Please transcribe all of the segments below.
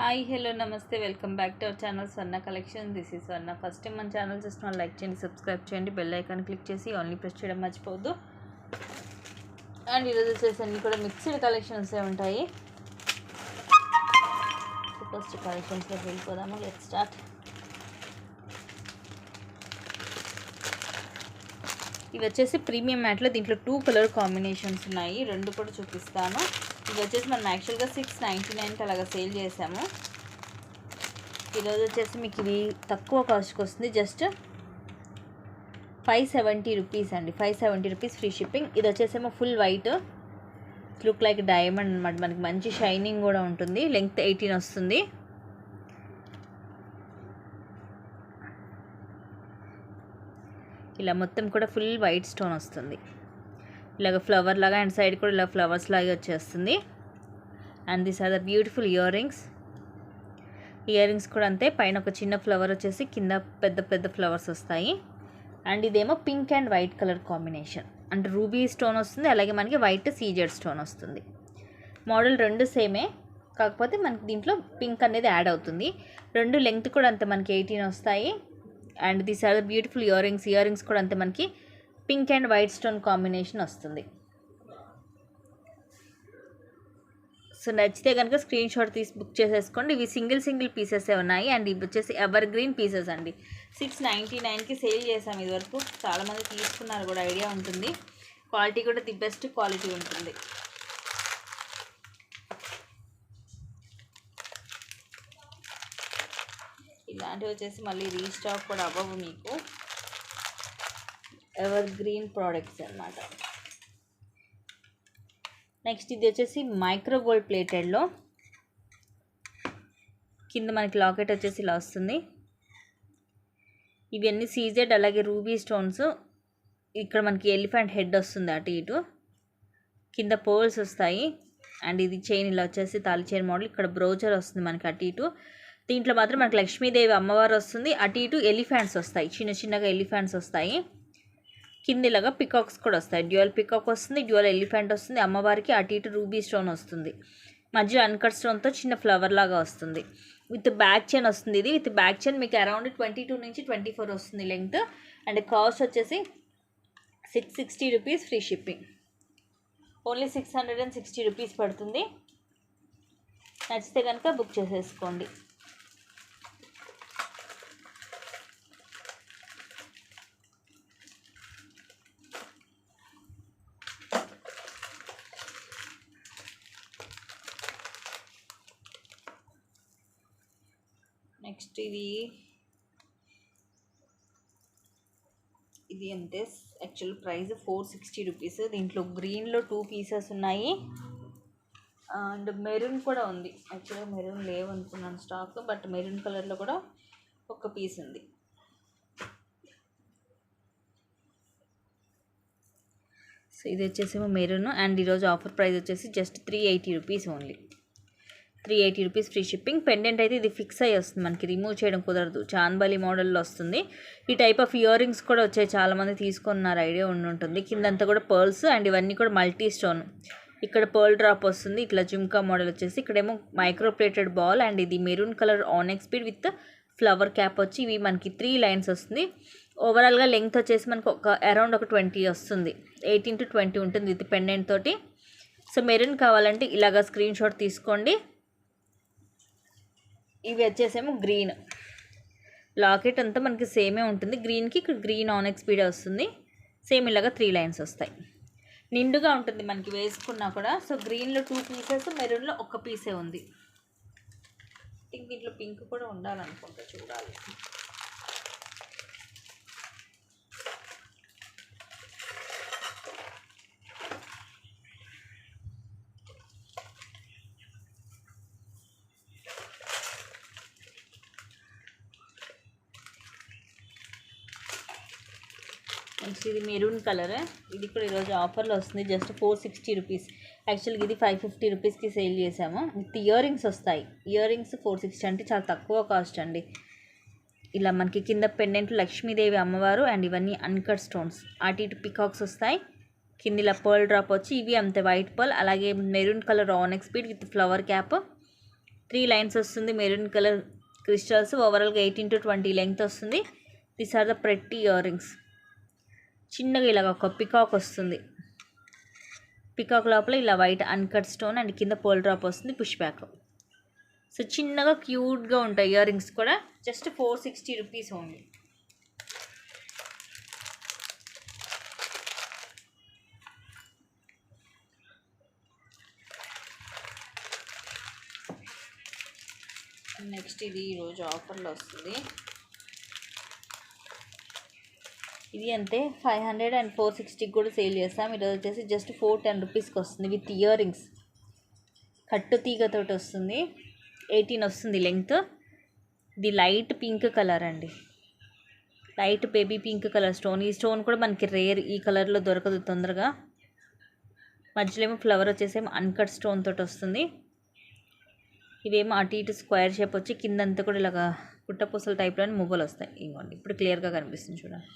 Hi hello నమస్తే welcome back to our channel Swarna collection. This is Swarna. First time మన channel చూసిన like చేయండి, subscribe చేయండి, bell icon click చేసి only press చేయడం మర్చిపోవద్దు. అండ్ ఈరోజు వచ్చేసి అన్నీ కూడా మిక్స్డ్ కలెక్షన్స్ ఉంటాయి. ఫస్ట్ కలెక్షన్స్లోకి వెళ్ళిపోదాము. Let's start. ఇవి వచ్చేసి ప్రీమియం మ్యాట్లో దీంట్లో 2 కలర్ కాంబినేషన్స్ ఉన్నాయి. రెండు కూడా చూపిస్తాను. ఇది వచ్చేసి మనం యాక్చువల్గా 699కి అలాగా సేల్ చేసాము. ఈరోజు వచ్చేసి మీకు ఇవి తక్కువ కాస్ట్కి వస్తుంది. జస్ట్ 570 రూపీస్ అండి. 570 రూపీస్ ఫ్రీ షిప్పింగ్. ఇది వచ్చేసేమో full white, look like diamond అనమాట. మనకి మంచి షైనింగ్ కూడా ఉంటుంది. లెంగ్త్ 18 వస్తుంది. ఇలా మొత్తం కూడా ఫుల్ వైట్ స్టోన్ వస్తుంది. ఇలాగ ఫ్లవర్ లాగా అండ్ సైడ్ కూడా ఇలా ఫ్లవర్స్ లాగా వచ్చేస్తుంది. And these are the beautiful earrings. Earrings కూడా అంతే, పైన ఒక చిన్న ఫ్లవర్ వచ్చేసి కింద పెద్ద పెద్ద ఫ్లవర్స్ వస్తాయి. అండ్ ఇదేమో pink and white colour combination. అంటే రూబీ స్టోన్ వస్తుంది, అలాగే మనకి వైట్ సీజెడ్ స్టోన్ వస్తుంది. మోడల్ రెండు సేమే, కాకపోతే మనకి దీంట్లో పింక్ అనేది యాడ్ అవుతుంది. రెండు లెంగ్త్ కూడా అంతే, మనకి 18 వస్తాయి. And these are the beautiful earrings. Earrings కూడా అంతే, మనకి pink and white stone combination వస్తుంది. సో నచ్చితే కనుక స్క్రీన్ షాట్ తీసి బుక్ చేసేసుకోండి. ఇవి సింగిల్ పీసెసే ఉన్నాయి. అండ్ ఇవి వచ్చేసి ఎవర్ గ్రీన్ పీసెస్ అండి. 699కి సేల్ చేసాం ఇదివరకు. చాలామంది తీసుకున్నారు కూడా, ఐడియా ఉంటుంది. క్వాలిటీ కూడా ది బెస్ట్ క్వాలిటీ ఉంటుంది. ఇలాంటివి వచ్చేసి మళ్ళీ రీస్టాక్ కూడా అవ్వవు మీకు. ఎవర్ గ్రీన్ ప్రోడక్ట్స్ అన్నమాట. నెక్స్ట్ ఇది వచ్చేసి మైక్రో గోల్డ్ ప్లేటెడ్లో కింద మనకి లాకెట్ వచ్చేసి ఇలా వస్తుంది. ఇవన్నీ సీజెడ్, అలాగే రూబీ స్టోన్స్. ఇక్కడ మనకి ఎలిఫెంట్ హెడ్ వస్తుంది అటు ఇటు, కింద పర్ల్స్ వస్తాయి. అండ్ ఇది చైన్ ఇలా వచ్చేసి తాళి చైన్ మోడల్. ఇక్కడ బ్రోచర్ వస్తుంది మనకి అటు ఇటు. దీంట్లో మాత్రం మనకి లక్ష్మీదేవి అమ్మవారు వస్తుంది. అటు ఇటు ఎలిఫెంట్స్ వస్తాయి, చిన్న చిన్నగా ఎలిఫెంట్స్ వస్తాయి. కింద ఇలాగా పికాక్స్ కూడా వస్తాయి. డ్యూయల్ పికాక్ వస్తుంది, డ్యూయల్ ఎలిఫెంట్ వస్తుంది. అమ్మవారికి అటు ఇటు రూబీ స్టోన్ వస్తుంది. మధ్యలో అన్కట్ స్టోన్తో చిన్న ఫ్లవర్ లాగా వస్తుంది. విత్ బ్యాక్ చైన్ వస్తుంది. ఇది విత్ బ్యాక్ చైన్ మీకు అరౌండ్ 22 నుంచి 24 వస్తుంది లెంగ్త్. అండ్ కాస్ట్ వచ్చేసి 660 rupees free shipping. Only 660 rupees పడుతుంది. నచ్చితే కనుక బుక్ చేసేసుకోండి. నెక్స్ట్ ఇది అంతే. Actual price 460 rupees. దీంట్లో గ్రీన్లో 2 పీసెస్ ఉన్నాయి. అండ్ మెరూన్ కూడా ఉంది. యాక్చువల్గా మెరూన్ లేవు అనుకున్నాను స్టాక్, బట్ మెరూన్ కలర్లో కూడా ఒక పీస్ ఉంది. సో ఇది వచ్చేసేమో మెరూన్. అండ్ ఈరోజు ఆఫర్ ప్రైస్ వచ్చేసి just 380 rupees only. 380 rupees free shipping. Pendant అయితే ఇది ఫిక్స్ అయ్యి వస్తుంది, మనకి రిమూవ్ చేయడం కుదరదు. చాందబాలి మోడల్లో వస్తుంది. ఈ టైప్ ఆఫ్ ఇయర్ రింగ్స్ కూడా వచ్చాయి, చాలామంది తీసుకున్నారు, ఐడియా ఉంటుంది. కిందంతా కూడా పర్ల్స్. అండ్ ఇవన్నీ కూడా మల్టీ స్టోన్. ఇక్కడ పర్ల్ డ్రాప్ వస్తుంది, ఇట్లా జుమ్కా మోడల్ వచ్చేసి. ఇక్కడేమో మైక్రో ప్లేటెడ్ బాల్. అండ్ ఇది maroon colour onyx bead with flower cap వచ్చి ఇవి మనకి 3 లైన్స్ వస్తుంది. ఓవరాల్గా లెంగ్త్ వచ్చేసి మనకు అరౌండ్ 20 వస్తుంది. 18 to 20 ఉంటుంది విత్ పెండెంట్ తోటి. సో మెరూన్ కావాలంటే ఇలాగా స్క్రీన్ షాట్ తీసుకోండి. ఇవి వచ్చేసేమో గ్రీన్. లాకెట్ అంతా మనకి సేమే ఉంటుంది. గ్రీన్కి ఇక్కడ గ్రీన్ ఆనెక్స్ బీడ్ వస్తుంది. సేమ్ ఇలాగా 3 లైన్స్ వస్తాయి. నిండుగా ఉంటుంది మనకి వేసుకున్నా కూడా. సో గ్రీన్లో 2 పీసెస్, మెరూన్లో 1 పీసే ఉంది. థింక్ దీంట్లో పింక్ కూడా ఉండాలనుకుంటా, చూడాలి. నెక్స్ట్ ఇది మెరూన్ కలర్. ఇది కూడా ఈరోజు ఆఫర్లో వస్తుంది. Just 460 rupees. యాక్చువల్గా ఇది 550 రూపీస్కి సేల్ చేసాము. విత్ ఇయర్ రింగ్స్ వస్తాయి. ఇయర్ రింగ్స్ 460 అంటే చాలా తక్కువ కాస్ట్ అండి. ఇలా మనకి కింద పెండెంట్ లక్ష్మీదేవి అమ్మవారు. అండ్ ఇవన్నీ అన్కట్ స్టోన్స్. అటు ఇటు పికాక్స్ వస్తాయి. కింద ఇలా పర్ల్ డ్రాప్ వచ్చి ఇవి అంతే వైట్ పర్ల్. అలాగే maroon colour onyx bead with flower cap. 3 lines వస్తుంది, మెరూన్ కలర్ క్రిస్టల్స్. ఓవరాల్గా 18 to 20 లెంగ్త్ వస్తుంది. These are the pretty earrings. చిన్నగా ఇలాగ ఒక పికాక్ వస్తుంది. పికాక్ లోపల ఇలా వైట్ అన్కట్ స్టోన్ అండ్ కింద పోల్ డ్రాప్ వస్తుంది, పుష్ బ్యాక్. సో చిన్నగా క్యూట్గా ఉంటాయి ఇయర్ రింగ్స్ కూడా. Just 460 rupees only. నెక్స్ట్ ఇది ఈరోజు ఆఫర్లో వస్తుంది. ఇది అంతే 500 అండ్ 460 కూడా సేల్ చేస్తాం. ఈరోజు వచ్చేసి జస్ట్ 410 రూపీస్కి వస్తుంది విత్ ఇయర్ రింగ్స్. కట్టు తీగతోటి వస్తుంది. 18 వస్తుంది లెంగ్త్. ఇది లైట్ పింక్ కలర్ అండి, light baby pink colour stone. ఈ స్టోన్ కూడా మనకి రేర్, ఈ కలర్లో దొరకదు తొందరగా. మధ్యలో ఏమో ఫ్లవర్ వచ్చేసేమో అన్కట్ స్టోన్ తోటి వస్తుంది. ఇవేమో అటు ఇటు స్క్వేర్ షేప్ వచ్చి కిందంతా కూడా ఇలాగా పుట్టపూసల టైప్లోని మువ్వలు వస్తాయి. ఇవ్వండి, ఇప్పుడు క్లియర్గా కనిపిస్తుంది చూడండి.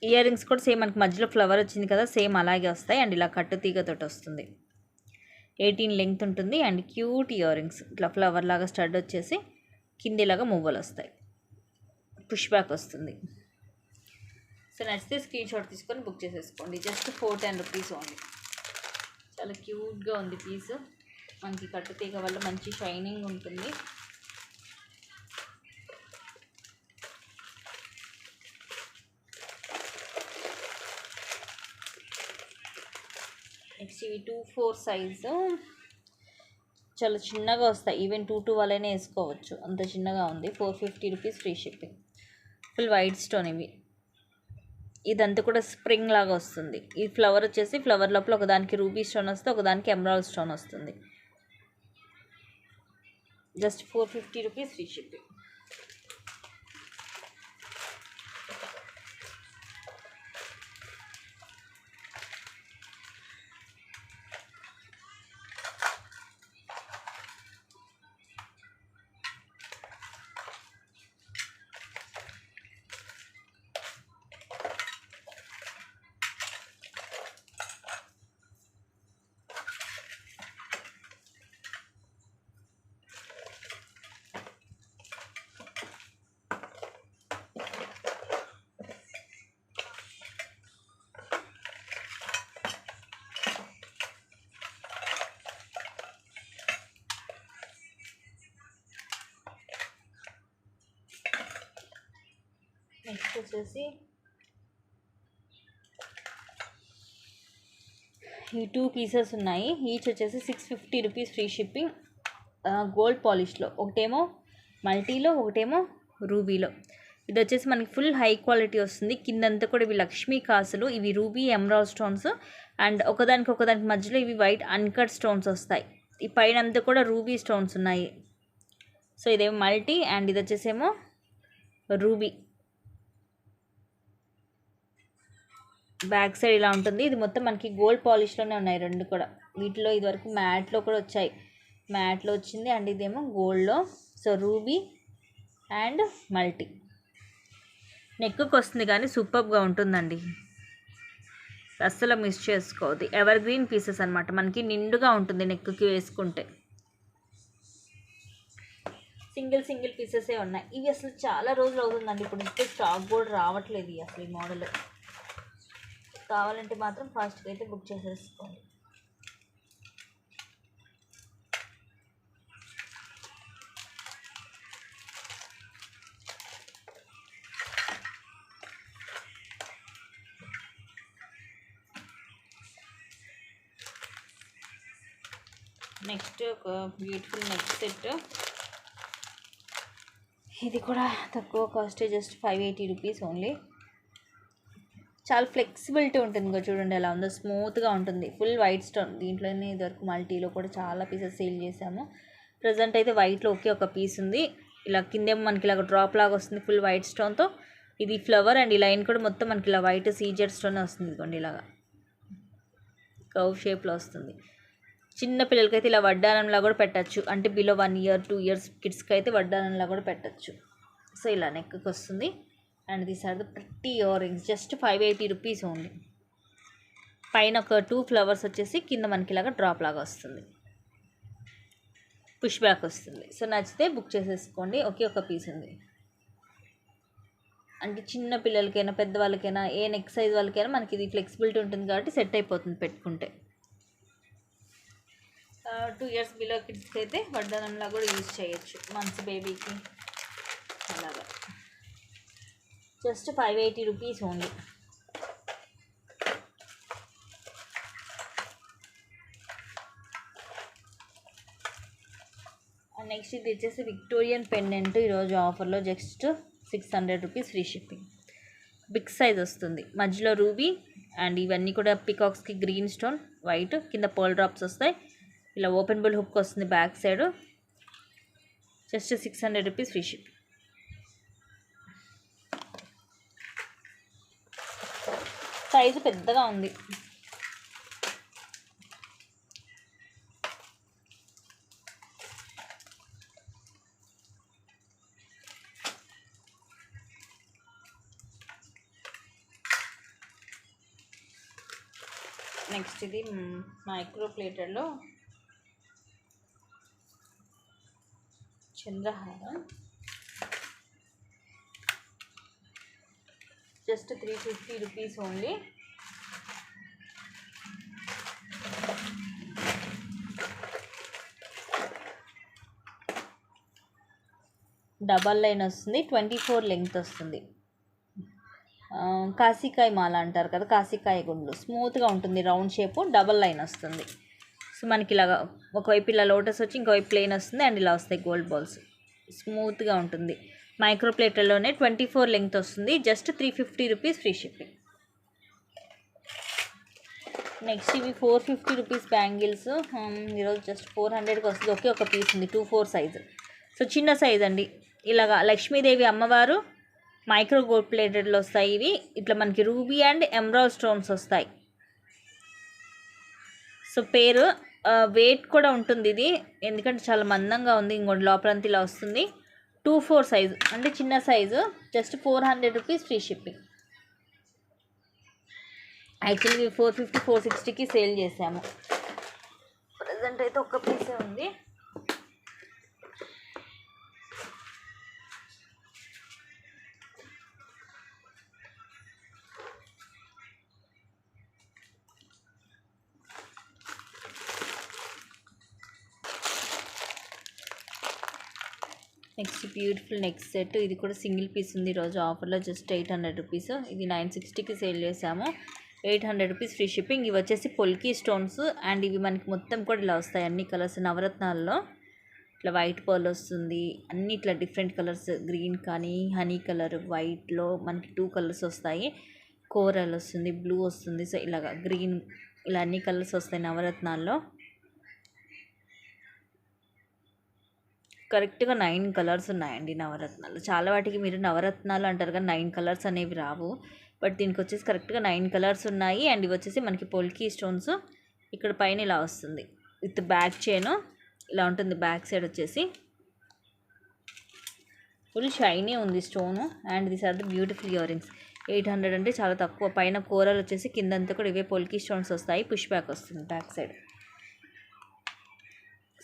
ఇయర్ రింగ్స్ కూడా సేమ్ మనకి మధ్యలో ఫ్లవర్ వచ్చింది కదా, సేమ్ అలాగే వస్తాయి. అండ్ ఇలా కట్టు తీగతోటి వస్తుంది. 18 లెంగ్త్ ఉంటుంది. అండ్ క్యూట్ ఇయర్ రింగ్స్, ఇట్లా ఫ్లవర్ లాగా స్టడ్ వచ్చేసి కింద ఇలాగా మువ్వలు వస్తాయి, పుష్ బ్యాక్ వస్తుంది. సో నచ్చితే స్క్రీన్ షాట్ తీసుకొని బుక్ చేసేసుకోండి. Just 410 rupees only. చాలా క్యూట్గా ఉంది పీస్. మనకి కట్టు తీగ వల్ల మంచి షైనింగ్ ఉంటుంది. నెక్స్ట్ ఇవి 2-4 సైజు, చాలా చిన్నగా వస్తాయి. ఈవెన్ 2-2 వాళ్ళైనా వేసుకోవచ్చు, అంత చిన్నగా ఉంది. 450 rupees free shipping. Full white stone ఇవి. ఇదంతా కూడా స్ప్రింగ్ లాగా వస్తుంది. ఈ ఫ్లవర్ వచ్చేసి ఫ్లవర్ లోపల ఒకదానికి రూబీ స్టోన్ వస్తుంది, ఒకదానికి ఎమరాల్డ్ స్టోన్ వస్తుంది. Just 450 rupees free shipping. Next వచ్చేసి ఈ 2 పీసెస్ ఉన్నాయి. ఈచ్ వచ్చేసి 650 రూపీస్ ఫ్రీ షిప్పింగ్. గోల్డ్ పాలిష్లో, ఒకటేమో మల్టీలో, ఒకటేమో రూబీలో. ఇది వచ్చేసి మనకి ఫుల్ హై క్వాలిటీ వస్తుంది. కిందంతా కూడా ఇవి లక్ష్మీ కాసులు, ఇవి రూబీ ఎమరాల్డ్ స్టోన్స్. అండ్ ఒకదానికి మధ్యలో ఇవి వైట్ అన్కట్ స్టోన్స్ వస్తాయి. ఈ పైన అంతా కూడా రూబీ స్టోన్స్ ఉన్నాయి. సో ఇదేమో మల్టీ అండ్ ఇది వచ్చేసేమో రూబీ. బ్యాక్ సైడ్ ఇలా ఉంటుంది. ఇది మొత్తం మనకి గోల్డ్ పాలిష్లోనే ఉన్నాయి రెండు కూడా. వీటిలో ఇదివరకు మ్యాట్లో కూడా వచ్చాయి, మ్యాట్లో వచ్చింది. అండ్ ఇదేమో గోల్డ్లో. So ruby and multi. నెక్కి వస్తుంది కానీ సూపర్గా ఉంటుందండి, అస్సలు మిస్ చేసుకోవద్దు. ఎవర్ గ్రీన్ పీసెస్ అనమాట, మనకి నిండుగా ఉంటుంది నెక్కి వేసుకుంటే. సింగిల్ పీసెసే ఉన్నాయి. ఇవి అసలు చాలా రోజులు అవుతుందండి, ఇప్పుడు స్టాక్ కూడా రావట్లేదు అసలు ఈ మోడల్. కావాలంటే మాత్రం ఫాస్ట్గా అయితే బుక్ చేసేసుకోండి. నెక్స్ట్ ఒక బ్యూటిఫుల్ నెక్ సెట్. ఇది కూడా తక్కువ కాస్టే, జస్ట్ 580 రూపీస్ ఓన్లీ. చాలా ఫ్లెక్సిబిలిటీ ఉంటుంది కదా, చూడండి ఎలా ఉందో, స్మూత్గా ఉంటుంది. Full white stone. దీంట్లోనే ఇదివరకు మల్టీలో కూడా చాలా పీసెస్ సేల్ చేసాము. ప్రజెంట్ అయితే వైట్లో ఒకే ఒక పీస్ ఉంది. ఇలా కిందేమో మనకి ఇలా డ్రాప్ లాగా వస్తుంది ఫుల్ వైట్ స్టోన్తో. ఇది ఫ్లవర్ అండ్ ఈ లైన్ కూడా మొత్తం మనకి ఇలా వైట్ సీజెడ్ స్టోన్ వస్తుంది. ఇదిగోండి ఇలాగా కర్వ్ షేప్లో వస్తుంది. చిన్న పిల్లలకైతే ఇలా వడ్డానంలా కూడా పెట్టచ్చు, అంటే బిలో 1 year 2 years కిడ్స్కి అయితే వడ్డానంలా కూడా పెట్టచ్చు. సో ఇలా నెక్కి వస్తుంది. And these are the pretty earrings. Just 580 rupees only. పైన ఒక 2 ఫ్లవర్స్ వచ్చేసి కింద మనకి ఇలాగా డ్రాప్ లాగా వస్తుంది. పుష్ బ్యాక్ వస్తుంది. సో నచ్చితే బుక్ చేసేసుకోండి. ఒకే ఒక పీస్ ఉంది. అంటే చిన్న పిల్లలకైనా పెద్దవాళ్ళకైనా ఏ నెక్ సైజ్ వాళ్ళకైనా మనకి ఇది ఫ్లెక్సిబిలిటీ ఉంటుంది కాబట్టి సెట్ అయిపోతుంది పెట్టుకుంటే. 2 years బిలో కిడ్స్కి అయితే వడ్డానంలా కూడా యూజ్ చేయొచ్చు. మంత్స్ బేబీకి అలాగా. Just 580 rupees only. నెక్స్ట్ ఇది వచ్చేసి విక్టోరియన్ పెండెంట్. ఈరోజు ఆఫర్లో just 600 rupees free shipping. Big size వస్తుంది. మధ్యలో రూబీ అండ్ ఇవన్నీ కూడా పికాక్స్కి గ్రీన్ స్టోన్ వైట్, కింద పర్ల్ డ్రాప్స్ వస్తాయి. ఇలా ఓపెన్ బుల్ హుక్ వస్తుంది back side. Just 600 rupees free shipping. Size పెద్దగా ఉంది. నెక్స్ట్ ఇది మైక్రో ప్లేటర్లో చంద్రహారం. Just 350 rupees only. Double line వస్తుంది. 24 లెంగ్త్ వస్తుంది. కాశీకాయ మాల అంటారు కదా, కాశీకాయ గుండ్లు. స్మూత్గా ఉంటుంది, రౌండ్ షేపు, డబల్ లైన్ వస్తుంది. సో మనకి ఇలాగా ఒకవైపు ఇలా లోటస్ వచ్చి ఇంకోవైపు ప్లెయిన్ వస్తుంది అండ్ ఇలా వస్తాయి గోల్డ్ బాల్స్. స్మూత్గా ఉంటుంది. మైక్రో ప్లేటర్లోనే 24 లెంగ్త్ వస్తుంది. Just 350 rupees free shipping. Next ఇవి 450 రూపీస్ బ్యాంగిల్స్. ఈరోజు జస్ట్ 400కి వస్తుంది. ఒకే ఒక పీస్ ఉంది. 2/4 సైజు. సో చిన్న సైజ్ అండి. ఇలాగా లక్ష్మీదేవి అమ్మవారు మైక్రో గోల్డ్ ప్లేటెడ్లో వస్తాయి ఇవి. ఇట్లా మనకి రూబీ అండ్ ఎమరాల్డ్ స్టోన్స్ వస్తాయి. సో పేరు వెయిట్ కూడా ఉంటుంది ఇది, ఎందుకంటే చాలా మందంగా ఉంది. ఇంకోటి లోపలంతా ఇలా వస్తుంది. 2/4 సైజు అంటే చిన్న size. Just 400 rupees free shipping. Actually 450 460కి సేల్ చేసాము. ప్రజెంట్ అయితే ఒక్క పీసే ఉంది. Next beautiful neck set. ఇది కూడా సింగిల్ పీస్ ఉంది. ఈరోజు ఆఫర్లో జస్ట్ 800 రూపీస్. ఇది 960కి సేల్ చేసాము. 800 రూపీస్ ఫ్రీ షిప్పింగ్. ఇవి వచ్చేసి పొల్కీ స్టోన్స్ అండ్ ఇవి మనకి మొత్తం కూడా ఇలా వస్తాయి. అన్ని కలర్స్ నవరత్నాల్లో ఇట్లా వైట్ పర్ల్ వస్తుంది. అన్ని ఇట్లా డిఫరెంట్ కలర్స్, గ్రీన్ కానీ హనీ కలర్, వైట్లో మనకి 2 కలర్స్ వస్తాయి. కోరల్ వస్తుంది, బ్లూ వస్తుంది. సో ఇలాగా గ్రీన్, ఇలా అన్ని కలర్స్ వస్తాయి నవరత్నాల్లో. కరెక్ట్గా 9 కలర్స్ ఉన్నాయండి నవరత్నాలు. చాలా వాటికి మీరు నవరత్నాలు అంటారు కానీ 9 కలర్స్ అనేవి రావు. బట్ దీనికి వచ్చేసి కరెక్ట్గా 9 కలర్స్ ఉన్నాయి. అండ్ ఇవి వచ్చేసి మనకి పొల్కీ స్టోన్స్. ఇక్కడ పైన ఇలా వస్తుంది విత్ బ్యాక్ చైన్. ఇలా ఉంటుంది బ్యాక్ సైడ్ వచ్చేసి. ఫుల్ షైనీ ఉంది stone. And these are the beautiful earrings. 800 అంటే చాలా తక్కువ. పైన కూరలు వచ్చేసి కిందంతా కూడా ఇవే పొల్కీ స్టోన్స్ వస్తాయి. పుష్ బ్యాక్ వస్తుంది బ్యాక్ సైడ్.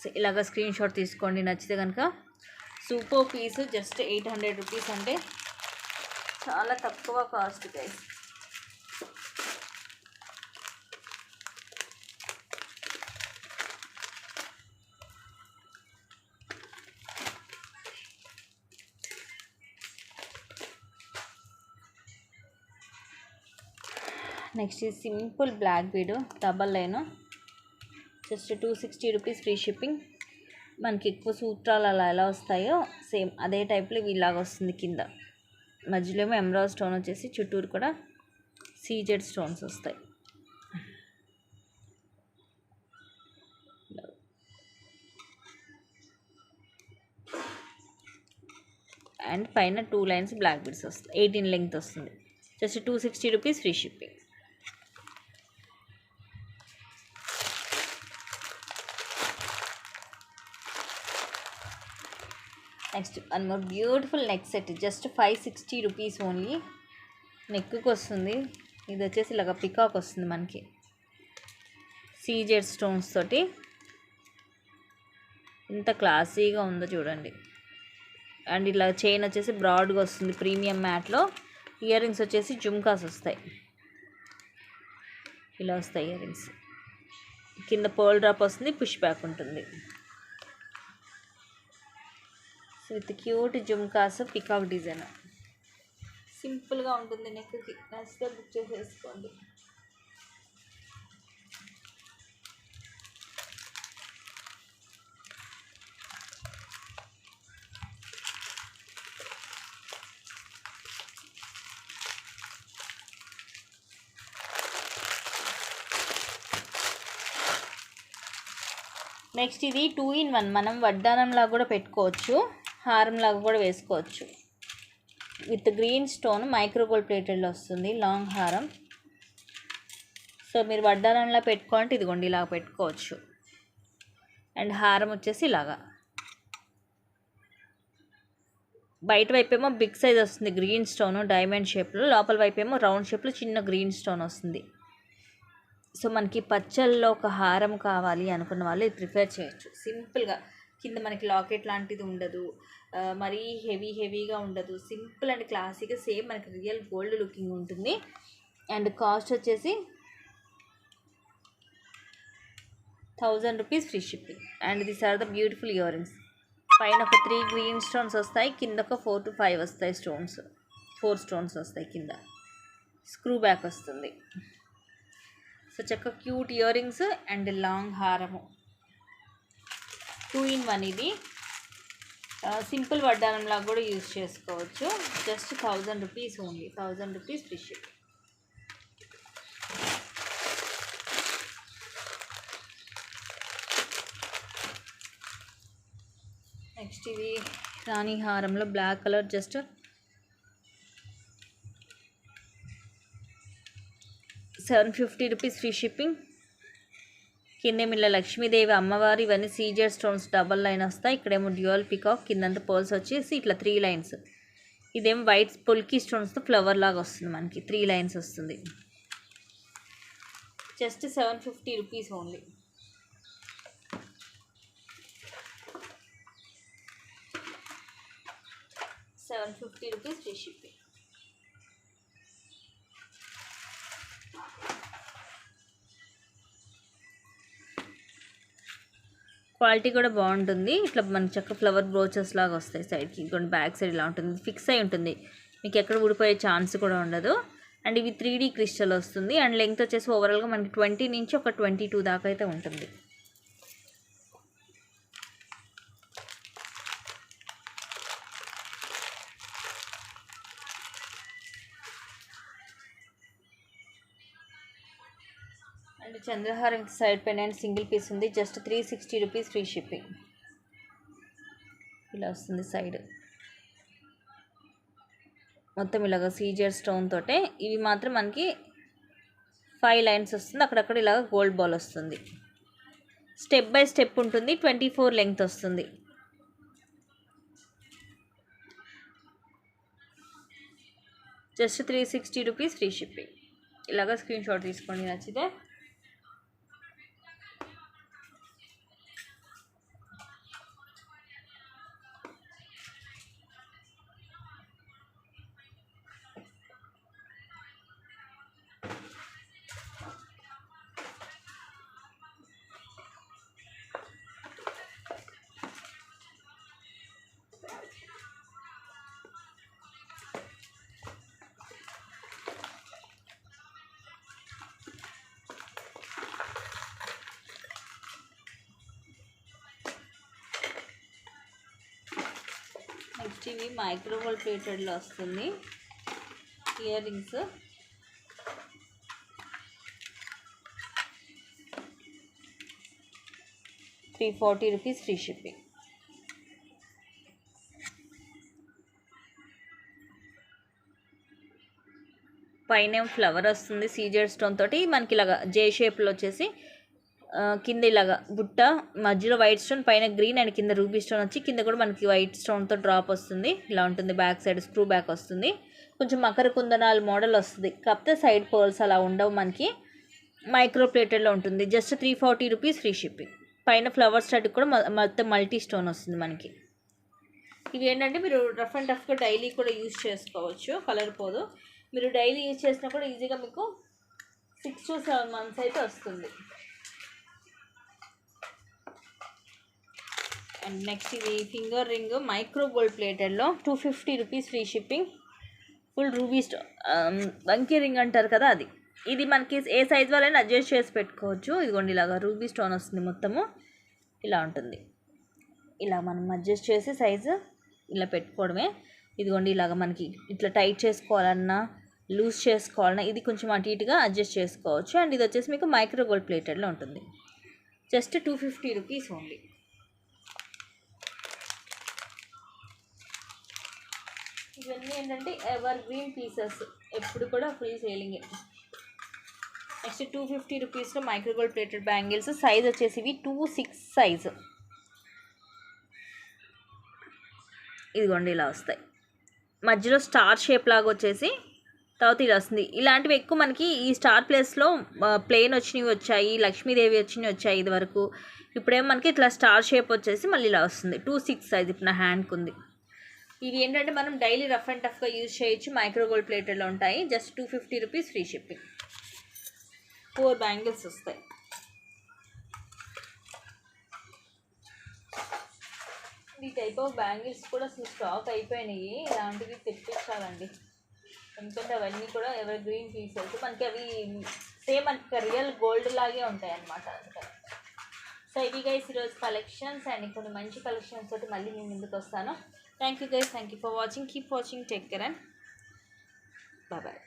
సో ఇలాగ స్క్రీన్ షాట్ తీసుకోండి నచ్చితే కనుక. Super piece. జస్ట్ 800 రూపీస్ అంటే చాలా తక్కువ cost guys. Next simple black bead double line. Just 260 rupees free shipping. మనకి ఎక్కువ సూత్రాలు అలా ఎలా వస్తాయో సేమ్ అదే టైప్లో ఇవి ఇలాగ వస్తుంది. కింద మధ్యలో ఏమో ఎమరాల్డ్ స్టోన్ వచ్చేసి చుట్టూరు కూడా సీజెడ్ స్టోన్స్ వస్తాయి. అండ్ పైన 2 లైన్స్ బ్లాక్ బీడ్స్ వస్తాయి. 18 లెంగ్త్ వస్తుంది. Just 260 rupees free shipping. Next one more beautiful neck set. Just 560 rupees only. నెక్కి వస్తుంది. ఇది వచ్చేసి ఇలాగ పికాక్ వస్తుంది మనకి సీజెడ్ స్టోన్స్ తోటి. ఇంత క్లాసీగా ఉందో చూడండి. అండ్ ఇలా చైన్ వచ్చేసి బ్రాడ్గా వస్తుంది ప్రీమియం మ్యాట్లో. ఇయర్ రింగ్స్ వచ్చేసి జుమ్కాస్ వస్తాయి, ఇలా వస్తాయి ఇయర్ రింగ్స్. కింద పర్ల్ డ్రాప్ వస్తుంది, పుష్ బ్యాక్ ఉంటుంది. With cute jhumkas, peacock design. సింపుల్గా ఉంటుంది, నెక్కి నచ్చితే బుక్ చేసేసుకోండి. నెక్స్ట్ ఇది 2-in-1, మనం వడ్డానంలాగా కూడా పెట్టుకోవచ్చు, హారంలాగా కూడా వేసుకోవచ్చు. With green stone micro gold ప్లేటెడ్లో వస్తుంది లాంగ్ హారం. సో మీరు వడ్డానంలా పెట్టుకోవాలంటే ఇదిగోండి ఇలా పెట్టుకోవచ్చు. అండ్ హారం వచ్చేసి ఇలాగా బయట వైపేమో బిగ్ సైజ్ వస్తుంది గ్రీన్ స్టోన్ డైమండ్ షేప్లో, లోపల వైపేమో రౌండ్ షేప్లో చిన్న గ్రీన్ స్టోన్ వస్తుంది. సో మనకి పచ్చల్లో ఒక హారం కావాలి అనుకున్న వాళ్ళు ఇది ప్రిఫర్ చేయొచ్చు. సింపుల్గా కింద మనకి లాకెట్ లాంటిది ఉండదు, మరీ హెవీగా ఉండదు, సింపుల్ అండ్ క్లాసీగా సేమ్ మనకి రియల్ గోల్డ్ లుకింగ్ ఉంటుంది. అండ్ కాస్ట్ వచ్చేసి 1000 rupees free shipping. And these are the beautiful earrings. పైన ఒక 3 గ్రీన్ స్టోన్స్ వస్తాయి, కింద ఒక 4 to 5 వస్తాయి స్టోన్స్, 4 స్టోన్స్ వస్తాయి కింద. స్క్రూ బ్యాక్ వస్తుంది. సో చక్కగా cute earrings and long హారము. 2-in-1 ఇది. సింపుల్ వడ్డానంలాగా కూడా యూజ్ చేసుకోవచ్చు. Just 1000 rupees only, 1000 rupees free ship. Next ఇది రాణి హారంలో black colour, just 750 rupees free shipping. కిందేమిల్ల లక్ష్మీదేవి అమ్మవారు, ఇవన్నీ సీజర్ స్టోన్స్ డబల్ లైన్ వస్తాయి. ఇక్కడేమో డ్యూయల్ పికాక్, కిందంతా పర్ల్స్ వచ్చేసి ఇట్లా 3 లైన్స్. ఇదేమో వైట్ పొల్కీ స్టోన్స్తో ఫ్లవర్ లాగా వస్తుంది, మనకి 3 లైన్స్ వస్తుంది. Just 750 rupees only. ₹750 free shipping. Quality కూడా బాగుంటుంది. ఇట్లా మనకి చక్క ఫ్లవర్ బ్రోచెస్ లాగా వస్తాయి సైడ్కి, ఇంకొంచెం బ్యాక్ సైడ్ ఇలా ఉంటుంది, ఫిక్స్ అయి ఉంటుంది, మీకు ఎక్కడ ఊడిపోయే ఛాన్స్ కూడా ఉండదు. అండ్ ఇవి 3D క్రిస్టల్ వస్తుంది. అండ్ లెంగ్త్ వచ్చేసి ఓవరాల్గా మనకి 20 నుంచి ఒక 22 దాకా అయితే ఉంటుంది. అండ్ చంద్రహారం సైడ్ పెండెంట్ సింగిల్ పీస్ ఉంది, జస్ట్ 360 రూపీస్ ఫ్రీ షిప్పింగ్. ఇలా వస్తుంది సైడ్ మొత్తం ఇలాగ సీజర్ స్టోన్ తోటే. ఇవి మాత్రం మనకి 5 లైన్స్ వస్తుంది, అక్కడక్కడ ఇలాగ గోల్డ్ బాల్ వస్తుంది. స్టెప్ బై స్టెప్ ఉంటుంది, 24 లెంగ్త్ వస్తుంది. Just 360 rupees free shipping. ఇలాగ స్క్రీన్ షాట్ తీసుకోండి నచ్చితే. నెక్స్ట్ ఇవి మైక్రోగోల్డ్ ప్లేటెడ్లో వస్తుంది ఇయర్ రింగ్స్. ₹340 free shipping. పైన ఫ్లవర్ వస్తుంది సీజర్ స్టోన్ తోటి, మనకి ఇలాగా జే షేప్లో వచ్చేసి కింద ఇలాగా బుట్ట, మధ్యలో వైట్ స్టోన్, పైన గ్రీన్ అండ్ కింద రూబీ స్టోన్ వచ్చి కింద కూడా మనకి వైట్ స్టోన్తో డ్రాప్ వస్తుంది. ఇలా ఉంటుంది, బ్యాక్ సైడ్ స్క్రూ బ్యాక్ వస్తుంది, కొంచెం మకర కుందనాల మోడల్ వస్తుంది, కాకపోతే సైడ్ పర్ల్స్ అలా ఉండవు మనకి. మైక్రో ప్లేటెడ్లో ఉంటుంది. Just ₹340 free shipping. పైన ఫ్లవర్ స్టడ్ కూడా మొత్తం మల్టీ స్టోన్ వస్తుంది మనకి. ఇవి ఏంటంటే మీరు రఫ్ అండ్ టఫ్గా డైలీ కూడా యూజ్ చేసుకోవచ్చు, కలర్ పోదు. మీరు డైలీ యూజ్ చేసినా కూడా ఈజీగా మీకు 6 to 7 months అయితే వస్తుంది. అండ్ నెక్స్ట్ ఇది ఫింగర్ రింగ్ మైక్రో గోల్డ్ ప్లేటెడ్లో 250 rupees free shipping. Full ruby బంకీ రింగ్ అంటారు కదా అది. ఇది మనకి ఏ సైజ్ వాళ్ళైనా అడ్జస్ట్ చేసి పెట్టుకోవచ్చు. ఇదిగోండి ఇలాగా రూబీ స్టోన్ వస్తుంది, మొత్తము ఇలా ఉంటుంది. ఇలా మనం అడ్జస్ట్ చేసి సైజు ఇలా పెట్టుకోవడమే. ఇదిగోండి ఇలాగ మనకి ఇట్లా టైట్ చేసుకోవాలన్నా లూజ్ చేసుకోవాలన్నా ఇది కొంచెం అటు ఇటుగా అడ్జస్ట్ చేసుకోవచ్చు. అండ్ ఇది వచ్చేసి మీకు మైక్రో గోల్డ్ ప్లేటెడ్లో ఉంటుంది. Just 250 rupees only. ఇవన్నీ ఏంటంటే ఎవర్ గ్రీన్ పీసెస్, ఎప్పుడు కూడా ఫుల్ సేలింగే. నెక్స్ట్ 250 రూపీస్లో micro gold plated bangles. Size వచ్చేసి ఇవి 2-6 సైజు. ఇదిగోండి ఇలా వస్తాయి. మధ్యలో స్టార్ షేప్ లాగా వచ్చేసి తర్వాత ఇలా వస్తుంది. ఇలాంటివి ఎక్కువ మనకి ఈ స్టార్ ప్లేస్లో ప్లెయిన్ వచ్చినవి వచ్చాయి, లక్ష్మీదేవి వచ్చినవి వచ్చాయి ఇది వరకు. ఇప్పుడేమో మనకి ఇట్లా స్టార్ షేప్ వచ్చేసి మళ్ళీ ఇలా వస్తుంది. 2-6 సైజ్ ఇప్పుడు నా హ్యాండ్కి ఉంది. ఇవి ఏంటంటే మనం డైలీ రఫ్ అండ్ టఫ్గా యూజ్ చేయొచ్చు. మైక్రో గోల్డ్ ప్లేటెడ్లో ఉంటాయి. Just 250 rupees free shipping. 4 bangles వస్తాయి. ఈ టైప్ ఆఫ్ బ్యాంగిల్స్ కూడా అసలు స్టాక్ అయిపోయినాయి. ఇలాంటివి తెప్పించాలండి, ఎందుకంటే అవన్నీ కూడా ఎవర్ గ్రీన్ పీసెస్. మనకి అవి సేమ్ మనకి రియల్ గోల్డ్ లాగే ఉంటాయి అన్నమాట. అందుకని సో ఇవి గైస్ ఈరోజు కలెక్షన్స్. అండ్ కొన్ని మంచి కలెక్షన్స్ తోటి మళ్ళీ నేను ముందుకు వస్తాను. Thank you guys, thank you for watching. Keep watching, take care and bye bye.